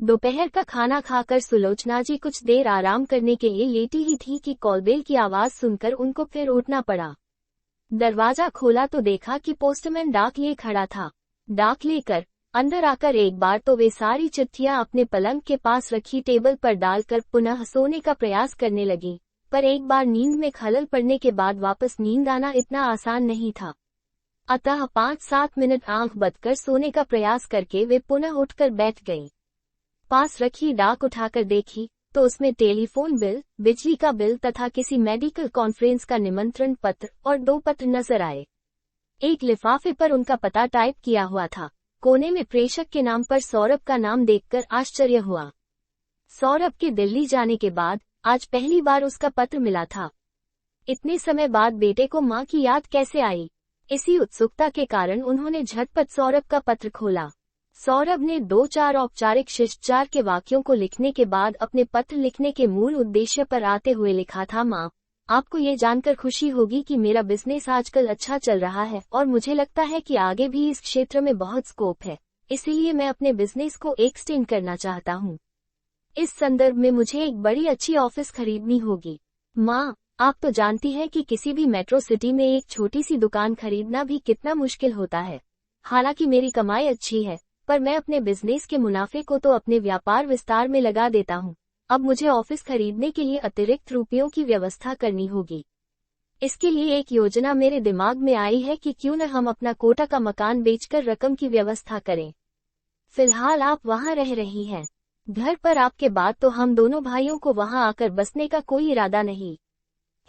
दोपहर का खाना खाकर सुलोचना जी कुछ देर आराम करने के लिए लेटी ही थी कि कॉलबेल की आवाज सुनकर उनको फिर उठना पड़ा। दरवाजा खोला तो देखा कि पोस्टमैन डाक लिए खड़ा था। डाक लेकर अंदर आकर एक बार तो वे सारी चिट्ठियां अपने पलंग के पास रखी टेबल पर डालकर पुनः सोने का प्रयास करने लगी, पर एक बार नींद में खलल पड़ने के बाद वापस नींद आना इतना आसान नहीं था। अतः 5-7 मिनट आंख बंद कर सोने का प्रयास करके वे पुनः उठकर बैठ गईं। पास रखी डाक उठाकर देखी तो उसमें टेलीफोन बिल, बिजली का बिल तथा किसी मेडिकल कॉन्फ्रेंस का निमंत्रण पत्र और 2 पत्र नजर आए। एक लिफाफे पर उनका पता टाइप किया हुआ था। कोने में प्रेषक के नाम पर सौरभ का नाम देखकर आश्चर्य हुआ। सौरभ के दिल्ली जाने के बाद आज पहली बार उसका पत्र मिला था। इतने समय बाद बेटे को मां की याद कैसे आई? इसी उत्सुकता के कारण उन्होंने झटपट सौरभ का पत्र खोला। सौरभ ने 2-4 औपचारिक शिष्टाचार के वाक्यों को लिखने के बाद अपने पत्र लिखने के मूल उद्देश्य पर आते हुए लिखा था, मां, आपको ये जानकर खुशी होगी कि मेरा बिजनेस आजकल अच्छा चल रहा है और मुझे लगता है कि आगे भी इस क्षेत्र में बहुत स्कोप है, इसीलिए मैं अपने बिजनेस को एक्सटेंड करना चाहता हूँ। इस संदर्भ में मुझे एक बड़ी अच्छी ऑफिस खरीदनी होगी। माँ, आप तो जानती हैं कि किसी भी मेट्रो सिटी में एक छोटी सी दुकान खरीदना भी कितना मुश्किल होता है। हालांकि मेरी कमाई अच्छी है, पर मैं अपने बिजनेस के मुनाफे को तो अपने व्यापार विस्तार में लगा देता हूँ। अब मुझे ऑफिस खरीदने के लिए अतिरिक्त रुपयों की व्यवस्था करनी होगी। इसके लिए एक योजना मेरे दिमाग में आई है कि क्यों न हम अपना कोटा का मकान बेचकर रकम की व्यवस्था करें। फिलहाल आप वहाँ रह रही हैं। घर पर आपके बाद तो हम दोनों भाइयों को वहाँ आकर बसने का कोई इरादा नहीं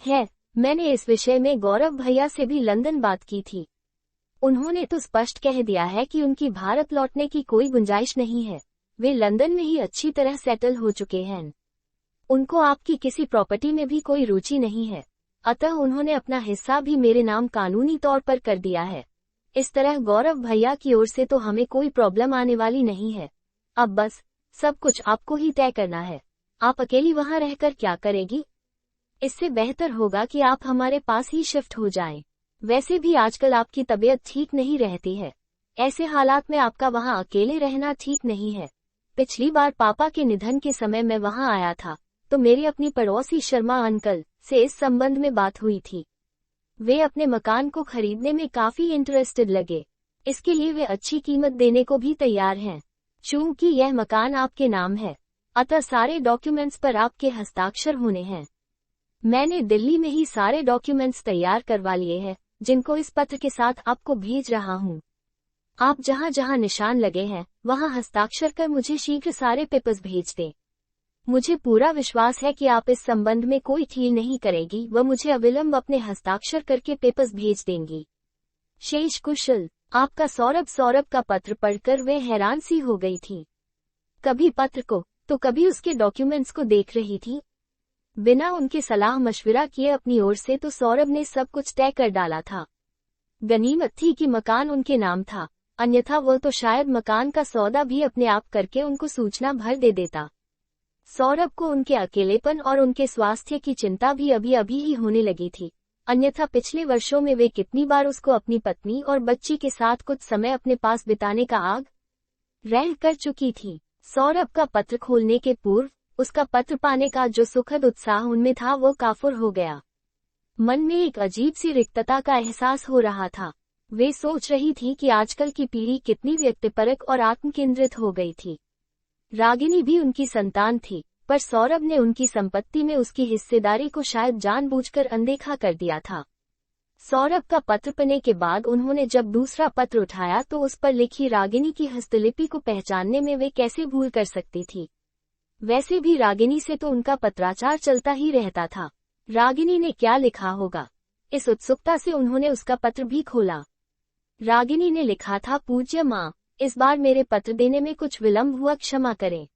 है। मैंने इस विषय में गौरव भैया से भी लंदन बात की थी। उन्होंने तो स्पष्ट कह दिया है कि उनकी भारत लौटने की कोई गुंजाइश नहीं है। वे लंदन में ही अच्छी तरह सेटल हो चुके हैं। उनको आपकी किसी प्रॉपर्टी में भी कोई रुचि नहीं है, अतः उन्होंने अपना हिस्सा भी मेरे नाम कानूनी तौर पर कर दिया है। इस तरह गौरव भैया की ओर से तो हमें कोई प्रॉब्लम आने वाली नहीं है। अब बस सब कुछ आपको ही तय करना है। आप अकेली वहां रहकर क्या करेगी? इससे बेहतर होगा कि आप हमारे पास ही शिफ्ट हो जाएं। वैसे भी आजकल आपकी तबीयत ठीक नहीं रहती है। ऐसे हालात में आपका वहां अकेले रहना ठीक नहीं है। पिछली बार पापा के निधन के समय मैं वहां आया था तो मेरी अपनी पड़ोसी शर्मा अंकल से इस संबंध में बात हुई थी। वे अपने मकान को खरीदने में काफी इंटरेस्टेड लगे। इसके लिए वे अच्छी कीमत देने को भी तैयार हैं। चूंकि यह मकान आपके नाम है, अतः सारे डॉक्यूमेंट्स पर आपके हस्ताक्षर होने हैं। मैंने दिल्ली में ही सारे डॉक्यूमेंट्स तैयार करवा लिए हैं, जिनको इस पत्र के साथ आपको भेज रहा हूँ। आप जहाँ जहाँ निशान लगे हैं वहाँ हस्ताक्षर कर मुझे शीघ्र सारे पेपर्स भेज दें। मुझे पूरा विश्वास है कि आप इस संबंध में कोई ढील नहीं करेगी व मुझे अविलंब अपने हस्ताक्षर करके पेपर्स भेज देंगी। शेष कुशल। आपका सौरभ। सौरभ का पत्र पढ़कर वे हैरान सी हो गई थी। कभी पत्र को तो कभी उसके डॉक्यूमेंट्स को देख रही थी। बिना उनके सलाह मशविरा किए अपनी ओर से तो सौरभ ने सब कुछ तय कर डाला था। गनीमत थी कि मकान उनके नाम था, अन्यथा वह तो शायद मकान का सौदा भी अपने आप करके उनको सूचना भर दे देता। सौरभ को उनके अकेलेपन और उनके स्वास्थ्य की चिंता भी अभी अभी ही होने लगी थी, अन्यथा पिछले वर्षों में वे कितनी बार उसको अपनी पत्नी और बच्ची के साथ कुछ समय अपने पास बिताने का आग्रह कर चुकी थी। सौरभ का पत्र खोलने के पूर्व उसका पत्र पाने का जो सुखद उत्साह उनमें था वो काफुर हो गया। मन में एक अजीब सी रिक्तता का एहसास हो रहा था। वे सोच रही थी कि आजकल की पीढ़ी कितनी व्यक्तिपरक और आत्मकेंद्रित हो गई थी। रागिनी भी उनकी संतान थी, पर सौरभ ने उनकी संपत्ति में उसकी हिस्सेदारी को शायद जानबूझकर अनदेखा कर दिया था। सौरभ का पत्र पढ़ने के बाद उन्होंने जब दूसरा पत्र उठाया तो उस पर लिखी रागिनी की हस्तलिपि को पहचानने में वे कैसे भूल कर सकती थी। वैसे भी रागिनी से तो उनका पत्राचार चलता ही रहता था। रागिनी ने क्या लिखा होगा, इस उत्सुकता से उन्होंने उसका पत्र भी खोला। रागिनी ने लिखा था, पूज्य माँ, इस बार मेरे पत्र देने में कुछ विलंब हुआ, क्षमा करें।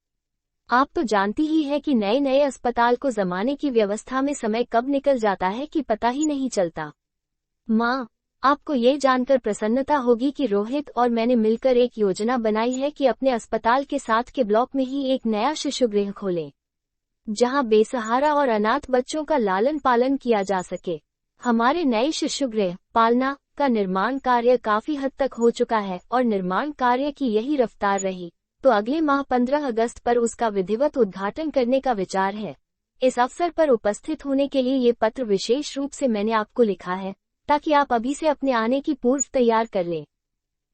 आप तो जानती ही है कि नए नए अस्पताल को जमाने की व्यवस्था में समय कब निकल जाता है कि पता ही नहीं चलता। माँ, आपको ये जानकर प्रसन्नता होगी कि रोहित और मैंने मिलकर एक योजना बनाई है कि अपने अस्पताल के साथ के ब्लॉक में ही एक नया शिशुगृह खोलें, जहां बेसहारा और अनाथ बच्चों का लालन पालन किया जा सके। हमारे नए शिशुगृह पालना का निर्माण कार्य काफी हद तक हो चुका है और निर्माण कार्य की यही रफ्तार रही तो अगले माह 15 अगस्त पर उसका विधिवत उद्घाटन करने का विचार है। इस अवसर पर उपस्थित होने के लिए ये पत्र विशेष रूप से मैंने आपको लिखा है, ताकि आप अभी से अपने आने की पूर्व तैयार कर लें।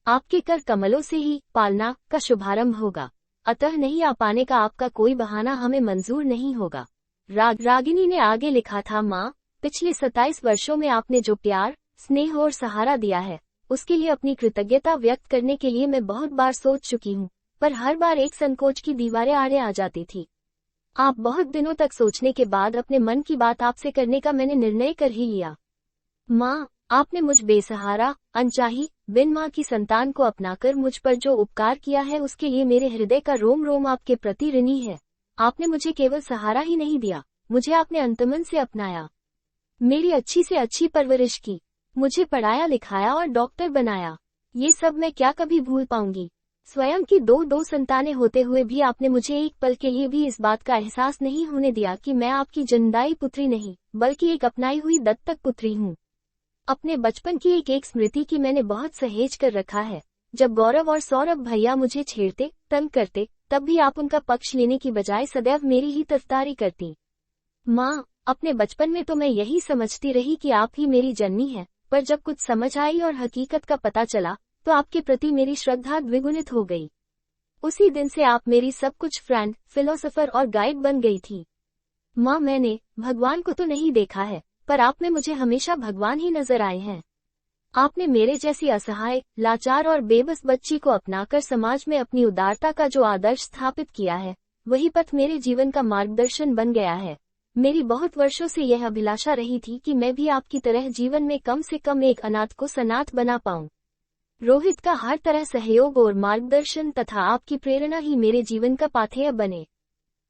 आपके कर कमलों से ही पालना का शुभारंभ होगा, अतः नहीं आ पाने का आपका कोई बहाना हमें मंजूर नहीं होगा। रागिनी ने आगे लिखा था, माँ, पिछले 27 वर्षों में आपने जो प्यार, स्नेह और सहारा दिया है, उसके लिए अपनी कृतज्ञता व्यक्त करने के लिए मैं बहुत बार सोच चुकी हूँ, पर हर बार एक संकोच की दीवारें आड़े आ जाती थी। आप बहुत दिनों तक सोचने के बाद अपने मन की बात आपसे करने का मैंने निर्णय कर ही लिया। माँ, आपने मुझ बेसहारा, अनचाही, बिन माँ की संतान को अपनाकर मुझ पर जो उपकार किया है, उसके लिए मेरे हृदय का रोम रोम आपके प्रति ऋणी है। आपने मुझे केवल सहारा ही नहीं दिया, मुझे आपने अंतमन से अपनाया, मेरी अच्छी से अच्छी परवरिश की, मुझे पढ़ाया लिखाया और डॉक्टर बनाया। ये सब मैं क्या कभी भूल पाऊंगी। स्वयं की दो संतानें होते हुए भी आपने मुझे एक पल के लिए भी इस बात का एहसास नहीं होने दिया कि मैं आपकी जन्मदायी पुत्री नहीं, बल्कि एक अपनाई हुई दत्तक पुत्री हूँ। अपने बचपन की एक स्मृति की मैंने बहुत सहेज कर रखा है। जब गौरव और सौरभ भैया मुझे छेड़ते, तंग करते, तब भी आप उनका पक्ष लेने की बजाय सदैव मेरी ही तरफदारी करती। माँ, अपने बचपन में तो मैं यही समझती रही कि आप ही मेरी जननी है, पर जब कुछ समझ आई और हकीकत का पता चला, तो आपके प्रति मेरी श्रद्धा द्विगुणित हो गई। उसी दिन से आप मेरी सब कुछ फ्रेंड, फिलोसोफर और गाइड बन गई थी। माँ, मैंने भगवान को तो नहीं देखा है, पर आप में मुझे हमेशा भगवान ही नजर आए हैं। आपने मेरे जैसी असहाय, लाचार और बेबस बच्ची को अपनाकर समाज में अपनी उदारता का जो आदर्श स्थापित किया है, वही पथ मेरे जीवन का मार्गदर्शन बन गया है। मेरी बहुत वर्षों से यह अभिलाषा रही थी कि मैं भी आपकी तरह जीवन में कम से कम एक अनाथ को सनाथ बना पाऊं। रोहित का हर तरह सहयोग और मार्गदर्शन तथा आपकी प्रेरणा ही मेरे जीवन का पाथेय बने।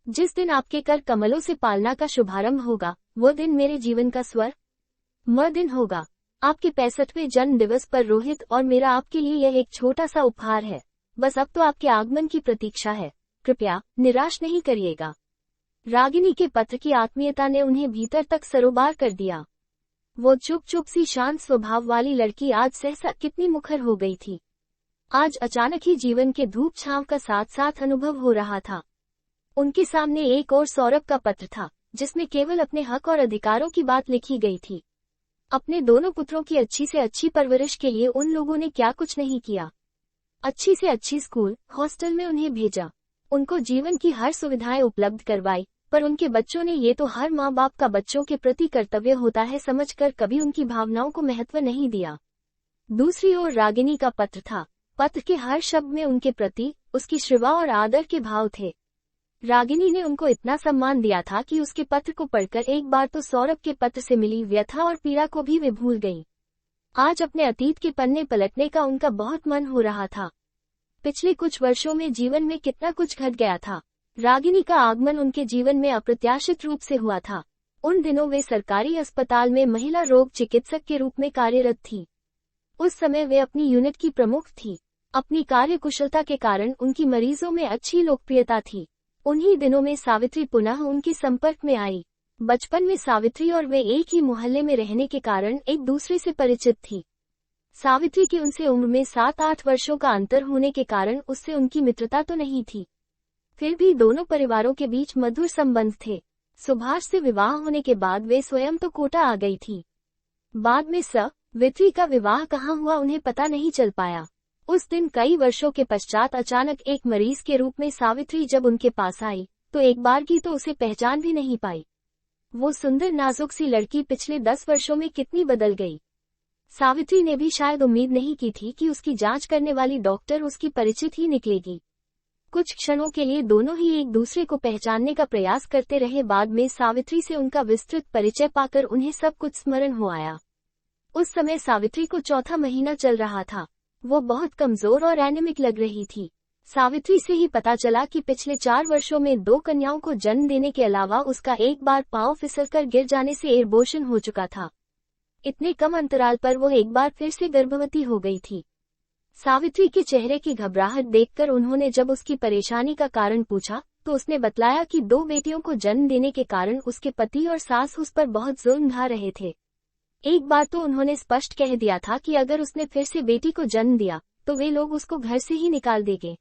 जिस दिन आपके कर कमलों से पालना का शुभारंभ होगा, वो दिन मेरे जीवन का स्वर्णिम दिन होगा। आपके 65वें जन्म दिवस पर रोहित और मेरा आपके लिए यह एक छोटा सा उपहार है। बस अब तो आपके आगमन की प्रतीक्षा है। कृपया निराश नहीं करिएगा। रागिनी के पत्र की आत्मीयता ने उन्हें भीतर तक सरोबार कर दिया। वो चुप सी शांत स्वभाव वाली लड़की आज सहसा कितनी मुखर हो गई थी। आज अचानक ही जीवन के धूप छांव का साथ साथ अनुभव हो रहा था। उनके सामने एक और सौरभ का पत्र था, जिसमें केवल अपने हक और अधिकारों की बात लिखी गई थी। अपने दोनों पुत्रों की अच्छी से अच्छी परवरिश के लिए उन लोगों ने क्या कुछ नहीं किया। अच्छी से अच्छी स्कूल, हॉस्टल में उन्हें भेजा, उनको जीवन की हर सुविधाएं उपलब्ध करवाई, पर उनके बच्चों ने ये तो हर माँ बाप का बच्चों के प्रति कर्तव्य होता है समझकर कभी उनकी भावनाओं को महत्व नहीं दिया। दूसरी ओर रागिनी का पत्र था। पत्र के हर शब्द में उनके प्रति, उसकी श्रद्धा और आदर के भाव थे। रागिनी ने उनको इतना सम्मान दिया था कि उसके पत्र को पढ़कर एक बार तो सौरभ के पत्र से मिली व्यथा और पीड़ा को भी वे भूल गई। आज अपने अतीत के पन्ने पलटने का उनका बहुत मन हो रहा था। पिछले कुछ वर्षों में जीवन में कितना कुछ घट गया था। रागिनी का आगमन उनके जीवन में अप्रत्याशित रूप से हुआ था। उन दिनों वे सरकारी अस्पताल में महिला रोग चिकित्सक के रूप में कार्यरत थी। उस समय वे अपनी यूनिट की प्रमुख थी। अपनी कार्यकुशलता के कारण उनकी मरीजों में अच्छी लोकप्रियता थी। उन्हीं दिनों में सावित्री पुनः उनके संपर्क में आई। बचपन में सावित्री और वे एक ही मोहल्ले में रहने के कारण एक दूसरे से परिचित थी। सावित्री की उनसे उम्र में 7-8 वर्षों का अंतर होने के कारण उससे उनकी मित्रता तो नहीं थी, फिर भी दोनों परिवारों के बीच मधुर संबंध थे। सुभाष से विवाह होने के बाद वे स्वयं तो कोटा आ गई थी। बाद में सावित्री का विवाह कहाँ हुआ उन्हें पता नहीं चल पाया। उस दिन कई वर्षों के पश्चात अचानक एक मरीज के रूप में सावित्री जब उनके पास आई, तो एक बार की तो उसे पहचान भी नहीं पाई। वो सुंदर नाजुक सी लड़की पिछले 10 वर्षों में कितनी बदल गई। सावित्री ने भी शायद उम्मीद नहीं की थी कि उसकी जांच करने वाली डॉक्टर उसकी परिचित ही निकलेगी। कुछ क्षणों के लिए दोनों ही एक दूसरे को पहचानने का प्रयास करते रहे। बाद में सावित्री से उनका विस्तृत परिचय पाकर उन्हें सब कुछ स्मरण हो आया। उस समय सावित्री को 4था महीना चल रहा था। वो बहुत कमजोर और एनीमिक लग रही थी। सावित्री से ही पता चला कि पिछले 4 वर्षों में 2 कन्याओं को जन्म देने के अलावा उसका एक बार पांव फिसलकर गिर जाने से एयरबोशन हो चुका था। इतने कम अंतराल पर वो एक बार फिर से गर्भवती हो गई थी। सावित्री के चेहरे की घबराहट देखकर उन्होंने जब उसकी परेशानी का कारण पूछा, तो उसने बतलाया कि 2 बेटियों को जन्म देने के कारण उसके पति और सास उस पर बहुत जुल्म ढा रहे थे। एक बार तो उन्होंने स्पष्ट कह दिया था कि अगर उसने फिर से बेटी को जन्म दिया, तो वे लोग उसको घर से ही निकाल देंगे।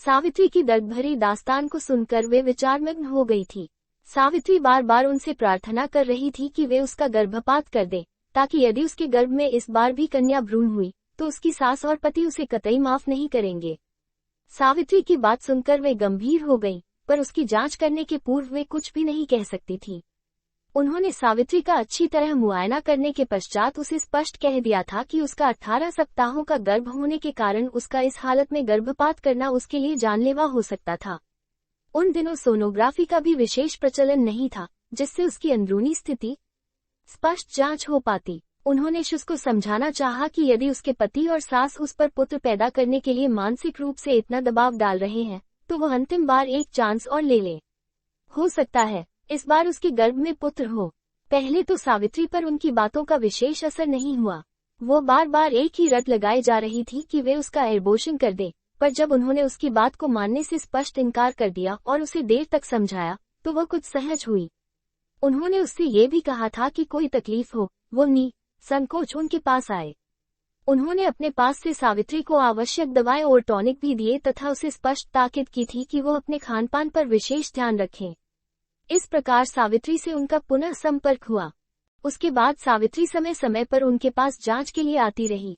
सावित्री की दर्द भरी दास्तान को सुनकर वे विचारमग्न हो गई थी। सावित्री बार बार उनसे प्रार्थना कर रही थी कि वे उसका गर्भपात कर दे, ताकि यदि उसके गर्भ में इस बार भी कन्या भ्रूण हुई तो उसकी सास और पति उसे कतई माफ नहीं करेंगे। सावित्री की बात सुनकर वे गंभीर हो गईं, पर उसकी जांच करने के पूर्व वे कुछ भी नहीं कह सकती थी। उन्होंने सावित्री का अच्छी तरह मुआयना करने के पश्चात उसे स्पष्ट कह दिया था कि उसका 18 सप्ताहों का गर्भ होने के कारण उसका इस हालत में गर्भपात करना उसके लिए जानलेवा हो सकता था। उन दिनों सोनोग्राफी का भी विशेष प्रचलन नहीं था, जिससे उसकी अंदरूनी स्थिति स्पष्ट जांच हो पाती। उन्होंने शुस को समझाना चाहा कि यदि उसके पति और सास उस पर पुत्र पैदा करने के लिए मानसिक रूप से इतना दबाव डाल रहे हैं, तो वो अंतिम बार एक चांस और ले ले। हो सकता है इस बार उसके गर्भ में पुत्र हो। पहले तो सावित्री पर उनकी बातों का विशेष असर नहीं हुआ। वो बार बार एक ही रट लगाए जा रही थी कि वे उसका एबॉर्शन कर दे, पर जब उन्होंने उसकी बात को मानने से स्पष्ट इनकार कर दिया और उसे देर तक समझाया, तो वह कुछ सहज हुई। उन्होंने उससे ये भी कहा था कि कोई तकलीफ हो, वो संकोच उनके पास आए। उन्होंने अपने पास से सावित्री को आवश्यक दवाएं और टॉनिक भी दिए तथा उसे स्पष्ट ताकीद की थी कि वो अपने खानपान पर विशेष ध्यान रखें। इस प्रकार सावित्री से उनका पुनः संपर्क हुआ। उसके बाद सावित्री समय समय पर उनके पास जांच के लिए आती रही।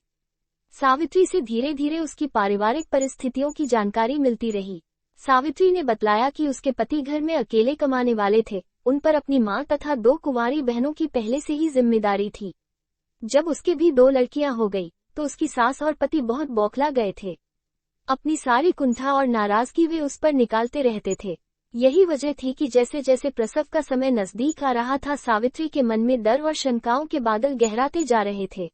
सावित्री से धीरे धीरे उसकी पारिवारिक परिस्थितियों की जानकारी मिलती रही। सावित्री ने बतलाया कि उसके पति घर में अकेले कमाने वाले थे, उन पर अपनी मां तथा 2 कुंवारी बहनों की पहले से ही जिम्मेदारी थी। जब उसके भी 2 लड़कियां हो गई तो उसकी सास और पति बहुत बौखला गए थे। अपनी सारी कुंठा और नाराजगी वे उस पर निकालते रहते थे। यही वजह थी कि जैसे जैसे प्रसव का समय नजदीक आ रहा था, सावित्री के मन में डर और शंकाओं के बादल गहराते जा रहे थे।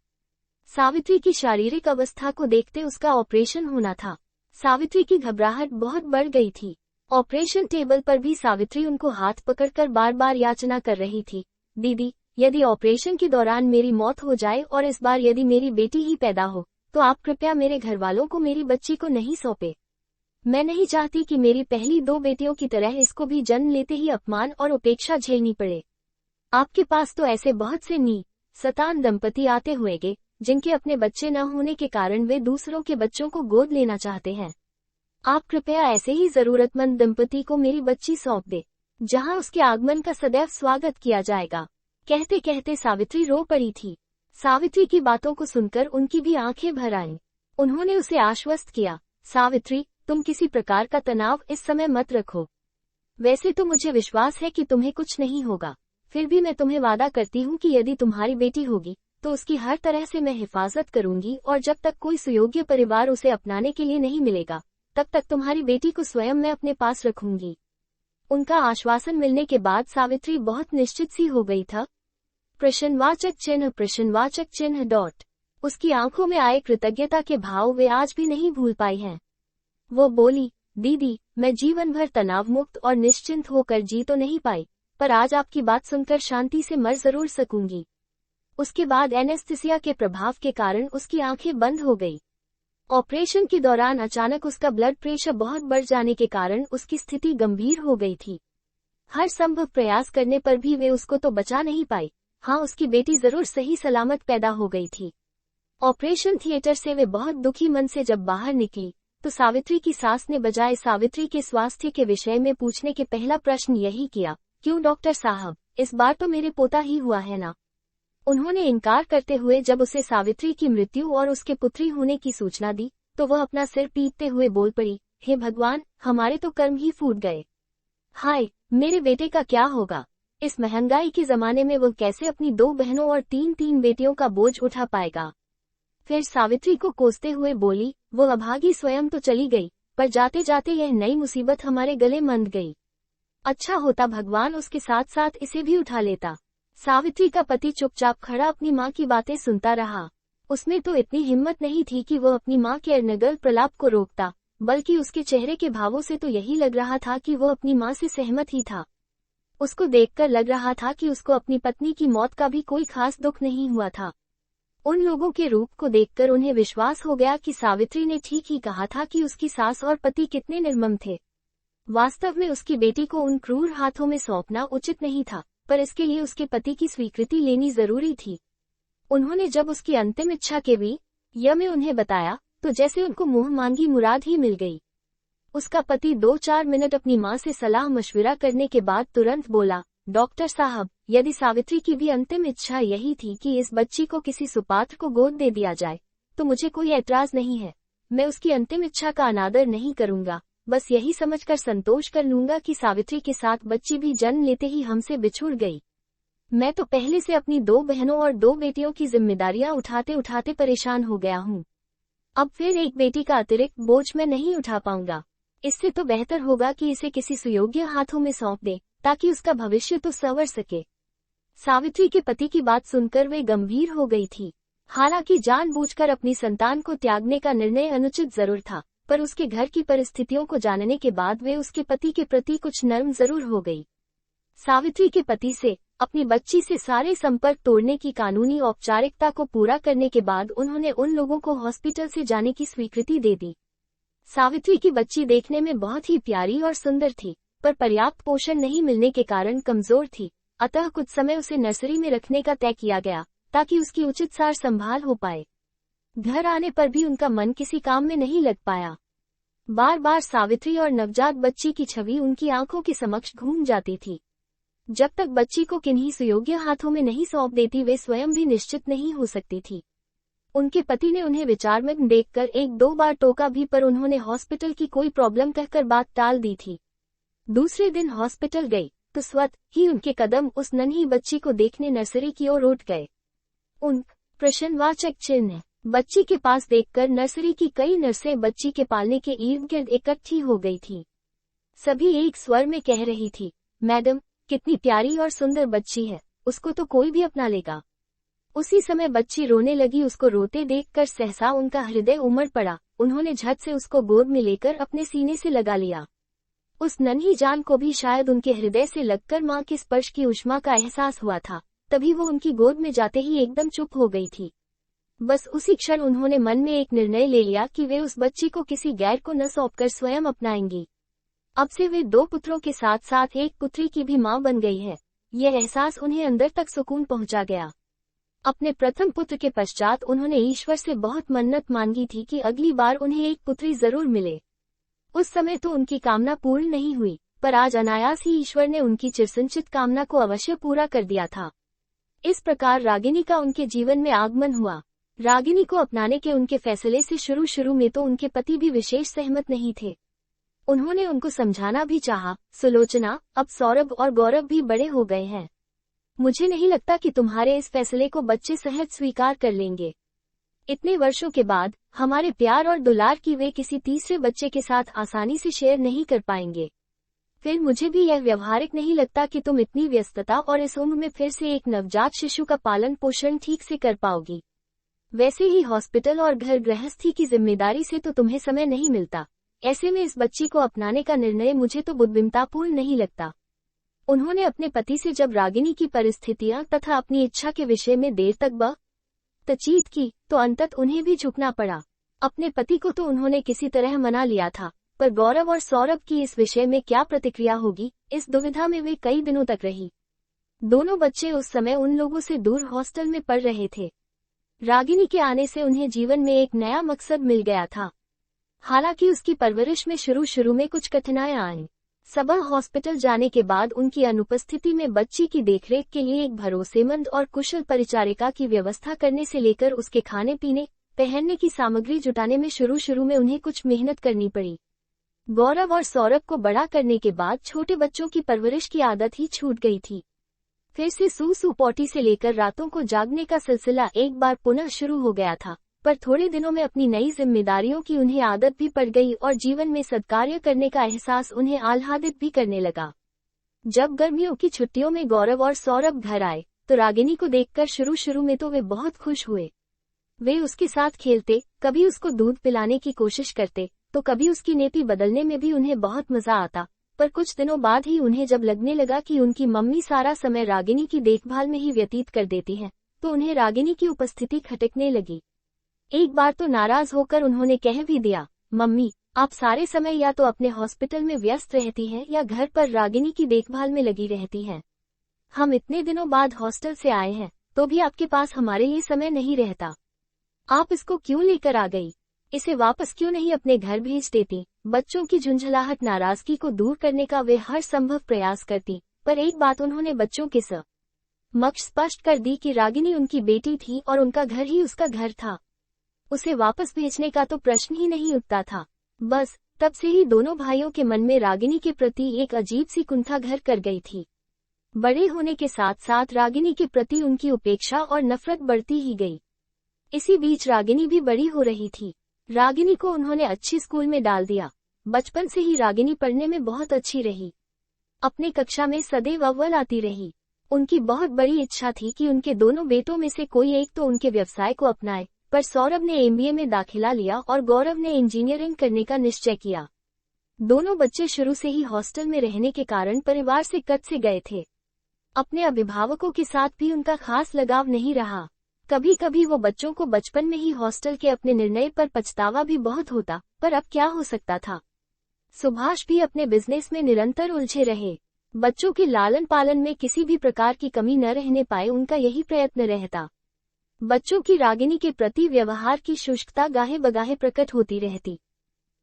सावित्री की शारीरिक अवस्था को देखते उसका ऑपरेशन होना था। सावित्री की घबराहट बहुत बढ़ गई थी। ऑपरेशन टेबल पर भी सावित्री उनको हाथ पकड़कर बार बार याचना कर रही थी, दीदी, यदि ऑपरेशन के दौरान मेरी मौत हो जाए और इस बार यदि मेरी बेटी ही पैदा हो, तो आप कृपया मेरे घरवालों को मेरी बच्ची को नहीं सौंपे। मैं नहीं चाहती कि मेरी पहली 2 बेटियों की तरह इसको भी जन्म लेते ही अपमान और उपेक्षा झेलनी पड़े। आपके पास तो ऐसे बहुत से सतान दंपति आते होंगे, जिनके अपने बच्चे न होने के कारण वे दूसरों के बच्चों को गोद लेना चाहते हैं। आप कृपया ऐसे ही जरूरतमंद दंपति को मेरी बच्ची सौंप दे, जहां उसके आगमन का सदैव स्वागत किया जाएगा। कहते कहते सावित्री रो पड़ी थी। सावित्री की बातों को सुनकर उनकी भी आंखें भर आईं। उन्होंने उसे आश्वस्त किया, सावित्री, तुम किसी प्रकार का तनाव इस समय मत रखो। वैसे तो मुझे विश्वास है कि तुम्हें कुछ नहीं होगा, फिर भी मैं तुम्हें वादा करती हूँ कि यदि तुम्हारी बेटी होगी तो उसकी हर तरह से मैं हिफाजत करूंगी, और जब तक कोई सुयोग्य परिवार उसे अपनाने के लिए नहीं मिलेगा, तब तक तुम्हारी बेटी को स्वयं मैं अपने पास रखूंगी। उनका आश्वासन मिलने के बाद सावित्री बहुत निश्चित सी हो गई था। प्रश्नवाचक चिन्ह . उसकी आंखों में आए कृतज्ञता के भाव वे आज भी नहीं भूल पाई हैं। वो बोली, दीदी, मैं जीवन भर तनाव मुक्त और निश्चिंत होकर जी तो नहीं पाई, पर आज आपकी बात सुनकर शांति से मर जरूर सकूंगी। उसके बाद एनेस्थीसिया के प्रभाव के कारण उसकी आंखें बंद हो गई। ऑपरेशन के दौरान अचानक उसका ब्लड प्रेशर बहुत बढ़ जाने के कारण उसकी स्थिति गंभीर हो गई थी। हर संभव प्रयास करने पर भी वे उसको तो बचा नहीं पाई। हाँ, उसकी बेटी जरूर सही सलामत पैदा हो गई थी। ऑपरेशन थिएटर से वे बहुत दुखी मन से जब बाहर निकली, तो सावित्री की सास ने बजाय सावित्री के स्वास्थ्य के विषय में पूछने के पहला प्रश्न यही किया, क्यों डॉक्टर साहब, इस बार तो मेरे पोता ही हुआ है ना। उन्होंने इनकार करते हुए जब उसे सावित्री की मृत्यु और उसके पुत्री होने की सूचना दी, तो वह अपना सिर पीटते हुए बोल पड़ी, हे भगवान, हमारे तो कर्म ही फूट गए। हाय, मेरे बेटे का क्या होगा। इस महंगाई के जमाने में वो कैसे अपनी 2 बहनों और 3 बेटियों का बोझ उठा पाएगा। फिर सावित्री को कोसते हुए बोली, वो अभागी स्वयं तो चली गई, पर जाते जाते यह नई मुसीबत हमारे गले मंद गई। अच्छा होता भगवान उसके साथ साथ इसे भी उठा लेता। सावित्री का पति चुपचाप खड़ा अपनी माँ की बातें सुनता रहा। उसमें तो इतनी हिम्मत नहीं थी कि वो अपनी माँ के अर्नगल प्रलाप को रोकता, बल्कि उसके चेहरे के भावों से तो यही लग रहा था कि वो अपनी माँ से सहमत ही था। उसको देखकर लग रहा था कि उसको अपनी पत्नी की मौत का भी कोई खास दुख नहीं हुआ था। उन लोगों के रूप को देखकर उन्हें विश्वास हो गया कि सावित्री ने ठीक ही कहा था कि उसकी सास और पति कितने निर्मम थे। वास्तव में उसकी बेटी को उन क्रूर हाथों में सौंपना उचित नहीं था, पर इसके लिए उसके पति की स्वीकृति लेनी जरूरी थी। उन्होंने जब उसकी अंतिम इच्छा के भी में उन्हें बताया, तो जैसे उनको मुंह मांगी मुराद ही मिल गई। उसका पति 2-4 मिनट अपनी माँ से सलाह मशविरा करने के बाद तुरंत बोला, डॉक्टर साहब, यदि सावित्री की भी अंतिम इच्छा यही थी कि इस बच्ची को किसी सुपात्र को गोद दे दिया जाए, तो मुझे कोई ऐतराज नहीं है। मैं उसकी अंतिम इच्छा का अनादर नहीं करूंगा, बस यही समझकर संतोष कर लूंगा कि सावित्री के साथ बच्ची भी जन्म लेते ही हमसे बिछुड़ गई। मैं तो पहले से अपनी 2 बहनों और 2 बेटियों की जिम्मेदारियां उठाते उठाते परेशान हो गया हूँ। अब फिर एक बेटी का अतिरिक्त बोझ मैं नहीं उठा पाऊंगा। इससे तो बेहतर होगा कि इसे किसी सुयोग्य हाथों में सौंप दे, ताकि उसका भविष्य तो संवर सके। सावित्री के पति की बात सुनकर वे गंभीर हो गई थी। हालांकि जानबूझकर अपनी संतान को त्यागने का निर्णय अनुचित जरूर था, पर उसके घर की परिस्थितियों को जानने के बाद वे उसके पति के प्रति कुछ नर्म जरूर हो गई। सावित्री के पति से अपनी बच्ची से सारे संपर्क तोड़ने की कानूनी औपचारिकता को पूरा करने के बाद उन्होंने उन लोगों को हॉस्पिटल से जाने की स्वीकृति दे दी। सावित्री की बच्ची देखने में बहुत ही प्यारी और सुंदर थी, पर पर्याप्त पोषण नहीं मिलने के कारण कमजोर थी, अतः कुछ समय उसे नर्सरी में रखने का तय किया गया, ताकि उसकी उचित सार संभाल हो पाए। घर आने पर भी उनका मन किसी काम में नहीं लग पाया। बार बार सावित्री और नवजात बच्ची की छवि उनकी आंखों के समक्ष घूम जाती थी। जब तक बच्ची को किन्हीं सुयोग्य हाथों में नहीं सौंप देती वे स्वयं भी निश्चित नहीं हो सकती थी। उनके पति ने उन्हें विचारमग्न देखकर 1-2 बार टोका भी, पर उन्होंने हॉस्पिटल की कोई प्रॉब्लम कहकर बात टाल दी थी। दूसरे दिन हॉस्पिटल गई तो स्वतः ही उनके कदम उस नन्ही बच्ची को देखने नर्सरी की ओर उठ गए। उन प्रश्नवाचक चिन्ह बच्ची के पास देखकर नर्सरी की कई नर्सें बच्ची के पालने के इर्द गिर्द इकट्ठी हो गई थी। सभी एक स्वर में कह रही थी, मैडम, कितनी प्यारी और सुंदर बच्ची है, उसको तो कोई भी अपना लेगा। उसी समय बच्ची रोने लगी। उसको रोते देखकर सहसा उनका हृदय उमड़ पड़ा। उन्होंने झट से उसको गोद में लेकर अपने सीने से लगा लिया। उस नन्ही जान को भी शायद उनके हृदय से लगकर मां के स्पर्श की ऊष्मा का एहसास हुआ था, तभी वो उनकी गोद में जाते ही एकदम चुप हो गई थी। बस उसी क्षण उन्होंने मन में एक निर्णय ले लिया कि वे उस बच्ची को किसी गैर को न सौंपकर स्वयं अपनाएंगी। अब से वे 2 पुत्रों के साथ साथ एक पुत्री की भी मां बन गई है। यह एहसास उन्हें अंदर तक सुकून पहुंचा गया। अपने प्रथम पुत्र के पश्चात उन्होंने ईश्वर से बहुत मन्नत मांगी थी कि अगली बार उन्हें एक पुत्री जरूर मिले। उस समय तो उनकी कामना पूर्ण नहीं हुई, पर आज अनायास ही ईश्वर ने उनकी चिरसंचित कामना को अवश्य पूरा कर दिया था। इस प्रकार रागिनी का उनके जीवन में आगमन हुआ। रागिनी को अपनाने के उनके फैसले से शुरू में तो उनके पति भी विशेष सहमत नहीं थे। उन्होंने उनको समझाना भी चाहा, सुलोचना, अब सौरभ और गौरव भी बड़े हो गए हैं। मुझे नहीं लगता कि तुम्हारे इस फैसले को बच्चे सहज स्वीकार कर लेंगे। इतने वर्षों के बाद हमारे प्यार और दुलार की वे किसी तीसरे बच्चे के साथ आसानी से शेयर नहीं कर पाएंगे। फिर मुझे भी यह व्यवहारिक नहीं लगता कि तुम इतनी व्यस्तता और इस उम्र में फिर से एक नवजात शिशु का पालन पोषण ठीक से कर पाओगी। वैसे ही हॉस्पिटल और घर गृहस्थी की जिम्मेदारी से तो तुम्हें समय नहीं मिलता। ऐसे में इस बच्ची को अपनाने का निर्णय मुझे तो बुद्धिमत्तापूर्ण नहीं लगता। उन्होंने अपने पति से जब रागिनी की परिस्थितियां तथा अपनी इच्छा के विषय में देर तक बातचीत की, तो अंततः उन्हें भी झुकना पड़ा। अपने पति को तो उन्होंने किसी तरह मना लिया था, पर गौरव और सौरभ की इस विषय में क्या प्रतिक्रिया होगी, इस दुविधा में वे कई दिनों तक रही। दोनों बच्चे उस समय उन लोगों से दूर हॉस्टल में पढ़ रहे थे। रागिनी के आने से उन्हें जीवन में एक नया मकसद मिल गया था। हालांकि उसकी परवरिश में शुरू में कुछ कठिनाइयां आईं। सुबह हॉस्पिटल जाने के बाद उनकी अनुपस्थिति में बच्ची की देखरेख के लिए एक भरोसेमंद और कुशल परिचारिका की व्यवस्था करने से लेकर उसके खाने पीने, पहनने की सामग्री जुटाने में शुरू में उन्हें कुछ मेहनत करनी पड़ी। गौरव और सौरभ को बड़ा करने के बाद छोटे बच्चों की परवरिश की आदत ही छूट गई थी। फिर से सूसू पोटी से लेकर रातों को जागने का सिलसिला एक बार पुनः शुरू हो गया था, पर थोड़े दिनों में अपनी नई जिम्मेदारियों की उन्हें आदत भी पड़ गई और जीवन में सत्कार्य करने का एहसास उन्हें आह्लादित भी करने लगा। जब गर्मियों की छुट्टियों में गौरव और सौरभ घर आए, तो रागिनी को देखकर शुरू में तो वे बहुत खुश हुए। वे उसके साथ खेलते, कभी उसको दूध पिलाने की कोशिश करते, तो कभी उसकी नेपी बदलने में भी उन्हें बहुत मजा आता। पर कुछ दिनों बाद ही उन्हें जब लगने लगा कि उनकी मम्मी सारा समय रागिनी की देखभाल में ही व्यतीत कर देती हैं, तो उन्हें रागिनी की उपस्थिति खटकने लगी। एक बार तो नाराज होकर उन्होंने कह भी दिया, मम्मी, आप सारे समय या तो अपने हॉस्पिटल में व्यस्त रहती हैं या घर पर रागिनी की देखभाल में लगी रहती हैं। हम इतने दिनों बाद हॉस्टल से आए हैं, तो भी आपके पास हमारे लिए समय नहीं रहता। आप इसको क्यों लेकर आ गई? इसे वापस क्यों नहीं अपने घर भेज देती? बच्चों की झुंझलाहट नाराजगी को दूर करने का वे हर संभव प्रयास करती, पर एक बात उन्होंने बच्चों के समक्ष स्पष्ट कर दी कि रागिनी उनकी बेटी थी और उनका घर ही उसका घर था। उसे वापस भेजने का तो प्रश्न ही नहीं उठता था। बस तब से ही दोनों भाइयों के मन में रागिनी के प्रति एक अजीब सी कुंठा घर कर गई थी। बड़े होने के साथ साथ रागिनी के प्रति उनकी उपेक्षा और नफरत बढ़ती ही गई। इसी बीच रागिनी भी बड़ी हो रही थी। रागिनी को उन्होंने अच्छी स्कूल में डाल दिया। बचपन से ही रागिनी पढ़ने में बहुत अच्छी रही। अपने कक्षा में सदैव अव्वल आती रही। उनकी बहुत बड़ी इच्छा थी कि उनके दोनों बेटों में से कोई एक तो उनके व्यवसाय को अपनाए, पर सौरभ ने एमबीए में दाखिला लिया और गौरव ने इंजीनियरिंग करने का निश्चय किया। दोनों बच्चे शुरू से ही हॉस्टल में रहने के कारण परिवार से कट से गए थे। अपने अभिभावकों के साथ भी उनका खास लगाव नहीं रहा। कभी कभी वो बच्चों को बचपन में ही हॉस्टल के अपने निर्णय पर पछतावा भी बहुत होता, पर अब क्या हो सकता था। सुभाष भी अपने बिजनेस में निरंतर उलझे रहे। बच्चों के लालन पालन में किसी भी प्रकार की कमी न रहने पाए, उनका यही प्रयत्न रहता। बच्चों की रागिनी के प्रति व्यवहार की शुष्कता गाहे बगाहे प्रकट होती रहती।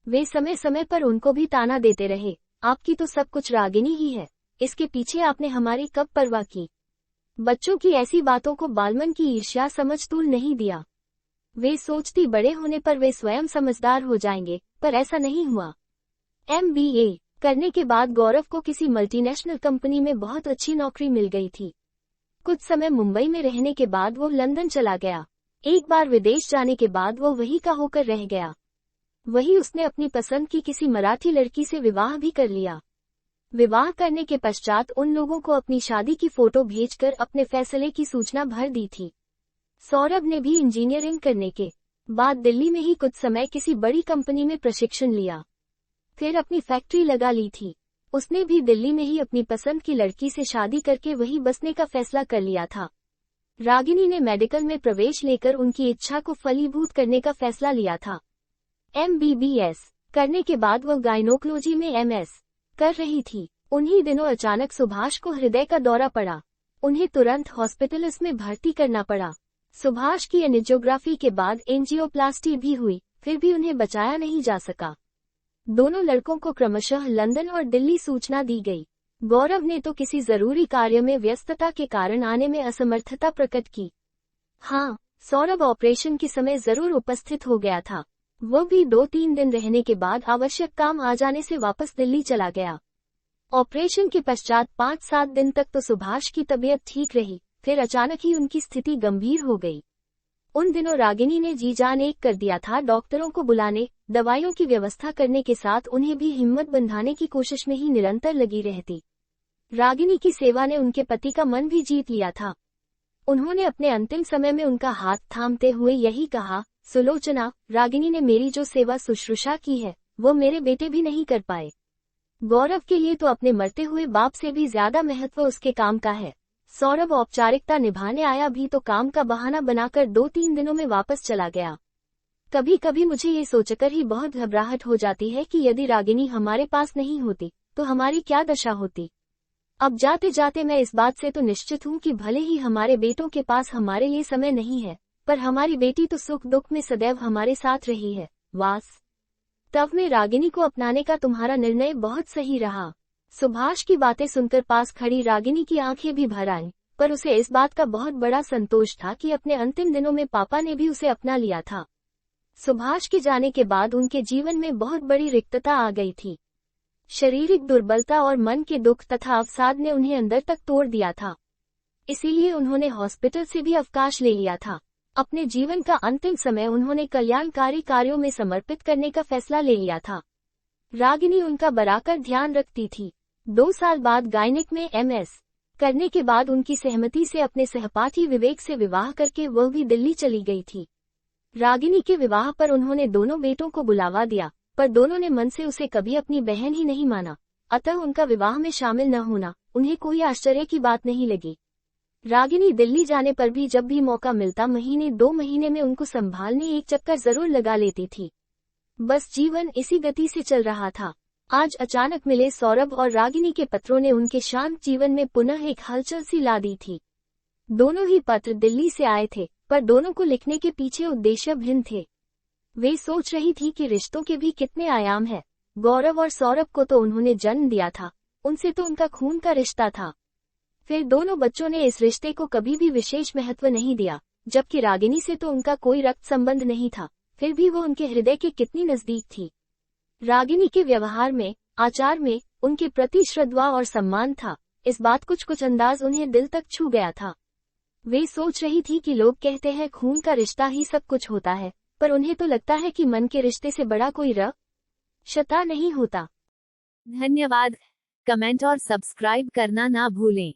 वे समय समय पर उनको भी ताना देते रहे, आपकी तो सब कुछ रागिनी ही है, इसके पीछे आपने हमारी कब परवाह की। बच्चों की ऐसी बातों को बालमन की ईर्ष्या समझ तूल नहीं दिया। वे सोचती बड़े होने पर वे स्वयं समझदार हो जाएंगे, पर ऐसा नहीं हुआ। एमबीए करने के बाद गौरव को किसी मल्टीनेशनल कंपनी में बहुत अच्छी नौकरी मिल गई थी। कुछ समय मुंबई में रहने के बाद वो लंदन चला गया। एक बार विदेश जाने के बाद वो वहीं का होकर रह गया। वहीं उसने अपनी पसंद की किसी मराठी लड़की से विवाह भी कर लिया। विवाह करने के पश्चात उन लोगों को अपनी शादी की फोटो भेजकर अपने फैसले की सूचना भर दी थी। सौरभ ने भी इंजीनियरिंग करने के बाद दिल्ली में ही कुछ समय किसी बड़ी कंपनी में प्रशिक्षण लिया, फिर अपनी फैक्ट्री लगा ली थी। उसने भी दिल्ली में ही अपनी पसंद की लड़की से शादी करके वहीं बसने का फैसला कर लिया था। रागिनी ने मेडिकल में प्रवेश लेकर उनकी इच्छा को फलीभूत करने का फैसला लिया था। एमबीबीएस करने के बाद वह गायनोकोलॉजी में एमएस कर रही थी। उन्हीं दिनों अचानक सुभाष को हृदय का दौरा पड़ा। उन्हें तुरंत हॉस्पिटल्स में भर्ती करना पड़ा। सुभाष की एंजियोग्राफी के बाद एंजियोप्लास्टी भी हुई, फिर भी उन्हें बचाया नहीं जा सका। दोनों लड़कों को क्रमशः लंदन और दिल्ली सूचना दी गई। गौरव ने तो किसी जरूरी कार्य में व्यस्तता के कारण आने में असमर्थता प्रकट की। हाँ, सौरभ ऑपरेशन के समय जरूर उपस्थित हो गया था। वो भी 2-3 दिन रहने के बाद आवश्यक काम आ जाने से वापस दिल्ली चला गया। ऑपरेशन के पश्चात 5-7 दिन तक तो सुभाष की तबीयत ठीक रही, फिर अचानक ही उनकी स्थिति गंभीर हो गई। उन दिनों रागिनी ने जी जान एक कर दिया था डॉक्टरों को बुलाने, दवाइयों की व्यवस्था करने के साथ उन्हें भी हिम्मत बंधाने की कोशिश में ही निरंतर लगी रहती। रागिनी की सेवा ने उनके पति का मन भी जीत लिया था। उन्होंने अपने अंतिम समय में उनका हाथ थामते हुए यही कहा, सुलोचना, रागिनी ने मेरी जो सेवा शुश्रूषा की है, वो मेरे बेटे भी नहीं कर पाए। गौरव के लिए तो अपने मरते हुए बाप से भी ज्यादा महत्व उसके काम का है। सौरभ औपचारिकता निभाने आया भी तो काम का बहाना बनाकर 2-3 दिनों में वापस चला गया। कभी कभी मुझे ये सोचकर ही बहुत घबराहट हो जाती है कि यदि रागिनी हमारे पास नहीं होती, तो हमारी क्या दशा होती। अब जाते जाते मैं इस बात से तो निश्चित हूँ कि भले ही हमारे बेटों के पास हमारे लिए समय नहीं है, पर हमारी बेटी तो सुख दुख में सदैव हमारे साथ रही है। वास तब में रागिनी को अपनाने का तुम्हारा निर्णय बहुत सही रहा। सुभाष की बातें सुनकर पास खड़ी रागिनी की आंखें भी भर आईं, पर उसे इस बात का बहुत बड़ा संतोष था कि अपने अंतिम दिनों में पापा ने भी उसे अपना लिया था। सुभाष के जाने के बाद उनके जीवन में बहुत बड़ी रिक्तता आ गई थी। शारीरिक दुर्बलता और मन के दुख तथा अवसाद ने उन्हें अंदर तक तोड़ दिया था। इसीलिए उन्होंने हॉस्पिटल से भी अवकाश ले लिया था। अपने जीवन का अंतिम समय उन्होंने कल्याणकारी कार्यों में समर्पित करने का फैसला ले लिया था। रागिनी उनका बराबर ध्यान रखती थी। 2 साल बाद गायनिक में एमएस करने के बाद उनकी सहमति से अपने सहपाठी विवेक से विवाह करके वह भी दिल्ली चली गई थी। रागिनी के विवाह पर उन्होंने दोनों बेटों को बुलावा दिया, पर दोनों ने मन से उसे कभी अपनी बहन ही नहीं माना, अतः उनका विवाह में शामिल न होना उन्हें कोई आश्चर्य की बात नहीं लगी। रागिनी दिल्ली जाने पर भी जब भी मौका मिलता 1-2 महीने में उनको संभालने एक चक्कर जरूर लगा लेती थी। बस जीवन इसी गति से चल रहा था। आज अचानक मिले सौरभ और रागिनी के पत्रों ने उनके शांत जीवन में पुनः एक हलचल सी ला दी थी। दोनों ही पत्र दिल्ली से आए थे, पर दोनों को लिखने के पीछे उद्देश्य भिन्न थे। वे सोच रही थी कि रिश्तों के भी कितने आयाम हैं। गौरव और सौरभ को तो उन्होंने जन्म दिया था, उनसे तो उनका खून का रिश्ता था। फिर दोनों बच्चों ने इस रिश्ते को कभी भी विशेष महत्व नहीं दिया, जबकि रागिनी से तो उनका कोई रक्त संबंध नहीं था, फिर भी वो उनके हृदय के कितनी नजदीक थी। रागिनी के व्यवहार में, आचार में उनके प्रति श्रद्धा और सम्मान था। इस बात कुछ अंदाज उन्हें दिल तक छू गया था। वे सोच रही थी कि लोग कहते हैं खून का रिश्ता ही सब कुछ होता है, पर उन्हें तो लगता है कि मन के रिश्ते से बड़ा कोई रिश्ता नहीं होता। धन्यवाद। कमेंट और सब्सक्राइब करना ना भूलें।